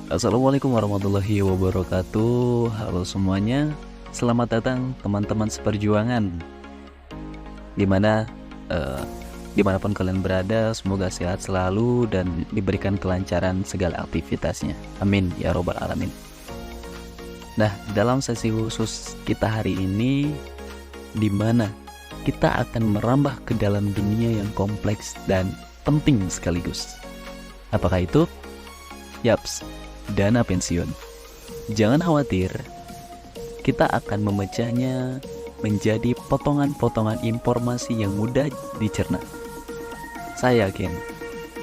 Assalamualaikum warahmatullahi wabarakatuh. Halo semuanya, selamat datang teman-teman seperjuangan. Dimana dimanapun kalian berada, semoga sehat selalu dan diberikan kelancaran segala aktivitasnya. Amin ya robbal alamin. Nah, dalam sesi khusus kita hari ini, dimana kita akan merambah ke dalam dunia yang kompleks dan penting sekaligus. Apakah itu? Yaps, dana pensiun. Jangan khawatir, kita akan memecahnya menjadi potongan-potongan informasi yang mudah dicerna. Saya yakin,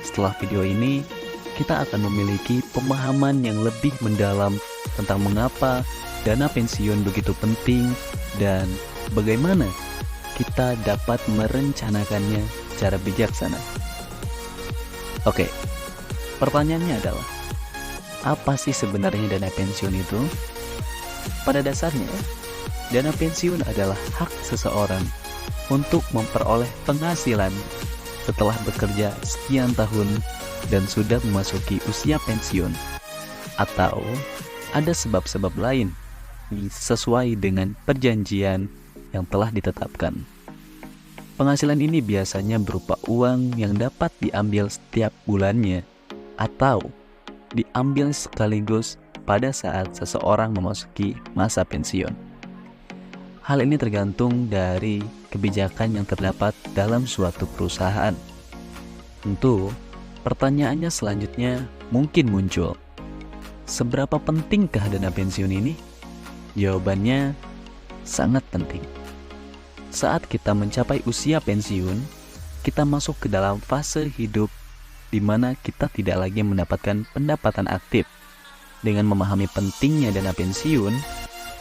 setelah video ini, kita akan memiliki pemahaman yang lebih mendalam tentang mengapa dana pensiun begitu penting dan bagaimana kita dapat merencanakannya secara bijaksana. Oke, pertanyaannya adalah, apa sih sebenarnya dana pensiun itu? Pada dasarnya, dana pensiun adalah hak seseorang untuk memperoleh penghasilan setelah bekerja sekian tahun dan sudah memasuki usia pensiun, atau ada sebab-sebab lain sesuai dengan perjanjian yang telah ditetapkan. Penghasilan ini biasanya berupa uang yang dapat diambil setiap bulannya atau diambil sekaligus pada saat seseorang memasuki masa pensiun. Hal ini tergantung dari kebijakan yang terdapat dalam suatu perusahaan. Tentu, pertanyaannya selanjutnya mungkin muncul, seberapa pentingkah dana pensiun ini? Jawabannya sangat penting. Saat kita mencapai usia pensiun, kita masuk ke dalam fase hidup di mana kita tidak lagi mendapatkan pendapatan aktif. Dengan memahami pentingnya dana pensiun,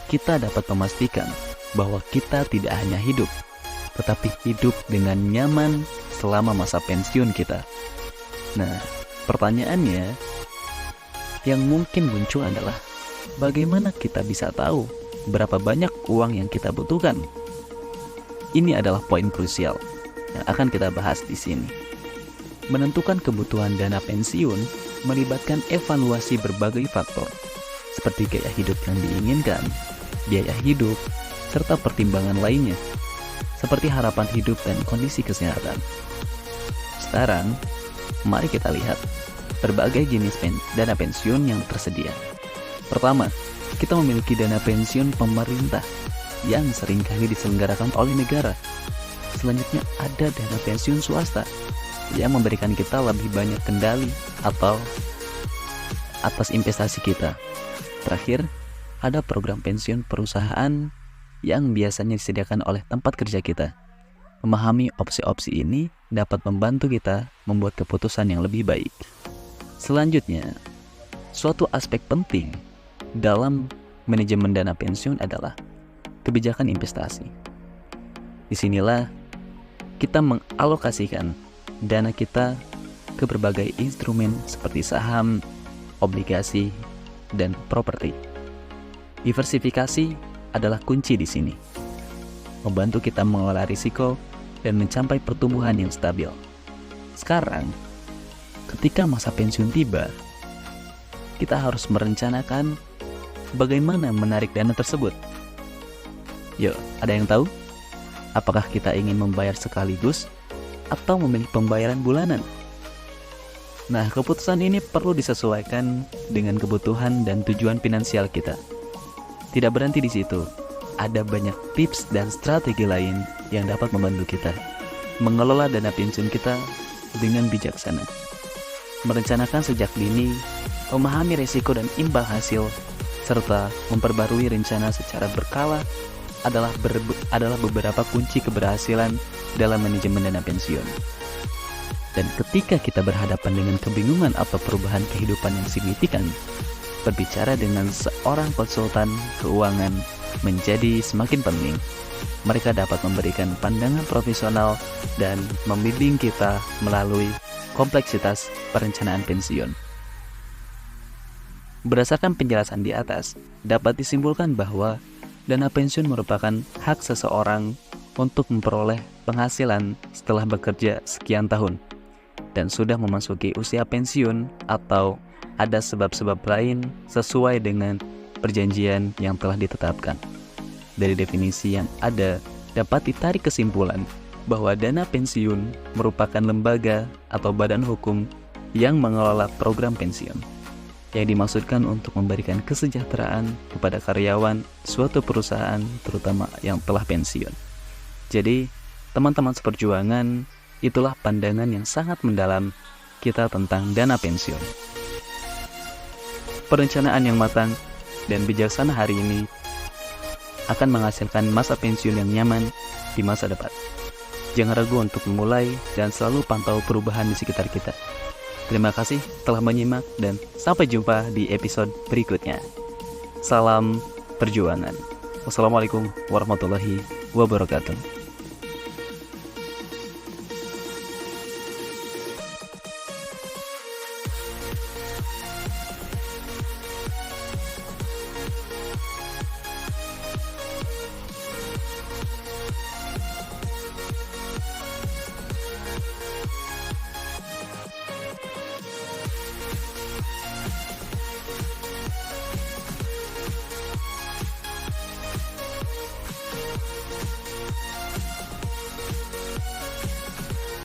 kita dapat memastikan bahwa kita tidak hanya hidup, tetapi hidup dengan nyaman selama masa pensiun kita. Nah, pertanyaannya yang mungkin muncul adalah, bagaimana kita bisa tahu berapa banyak uang yang kita butuhkan? Ini adalah poin krusial yang akan kita bahas di sini. Menentukan kebutuhan dana pensiun melibatkan evaluasi berbagai faktor, seperti gaya hidup yang diinginkan, biaya hidup, serta pertimbangan lainnya, seperti harapan hidup dan kondisi kesehatan. Sekarang, mari kita lihat berbagai jenis dana pensiun yang tersedia. Pertama, kita memiliki dana pensiun pemerintah yang seringkali diselenggarakan oleh negara. Selanjutnya ada dana pensiun swasta yang memberikan kita lebih banyak kendali atau atas investasi kita. Terakhir, ada program pensiun perusahaan yang biasanya disediakan oleh tempat kerja kita. Memahami opsi-opsi ini dapat membantu kita membuat keputusan yang lebih baik. Selanjutnya, suatu aspek penting dalam manajemen dana pensiun adalah kebijakan investasi. Disinilah kita mengalokasikan dana kita ke berbagai instrumen seperti saham, obligasi, dan properti. Diversifikasi adalah kunci di sini, membantu kita mengelola risiko dan mencapai pertumbuhan yang stabil. Sekarang, ketika masa pensiun tiba, kita harus merencanakan bagaimana menarik dana tersebut. Yuk, ada yang tahu? Apakah kita ingin membayar sekaligus atau memilih pembayaran bulanan? Nah, keputusan ini perlu disesuaikan dengan kebutuhan dan tujuan finansial kita. Tidak berhenti di situ, ada banyak tips dan strategi lain yang dapat membantu kita mengelola dana pensiun kita dengan bijaksana. Merencanakan sejak dini, memahami risiko dan imbal hasil, serta memperbarui rencana secara berkala adalah beberapa kunci keberhasilan dalam manajemen dana pensiun. Dan ketika kita berhadapan dengan kebingungan atau perubahan kehidupan yang signifikan, berbicara dengan seorang konsultan keuangan menjadi semakin penting. Mereka dapat memberikan pandangan profesional dan membimbing kita melalui kompleksitas perencanaan pensiun. Berdasarkan penjelasan di atas, dapat disimpulkan bahwa dana pensiun merupakan hak seseorang untuk memperoleh penghasilan setelah bekerja sekian tahun dan sudah memasuki usia pensiun atau ada sebab-sebab lain sesuai dengan perjanjian yang telah ditetapkan. Dari definisi yang ada, dapat ditarik kesimpulan bahwa dana pensiun merupakan lembaga atau badan hukum yang mengelola program pensiun, yang dimaksudkan untuk memberikan kesejahteraan kepada karyawan suatu perusahaan, terutama yang telah pensiun. Jadi, teman-teman seperjuangan, itulah pandangan yang sangat mendalam kita tentang dana pensiun. Perencanaan yang matang dan bijaksana hari ini akan menghasilkan masa pensiun yang nyaman di masa depan. Jangan ragu untuk memulai dan selalu pantau perubahan di sekitar kita. Terima kasih telah menyimak dan sampai jumpa di episode berikutnya. Salam perjuangan. Wassalamualaikum warahmatullahi wabarakatuh.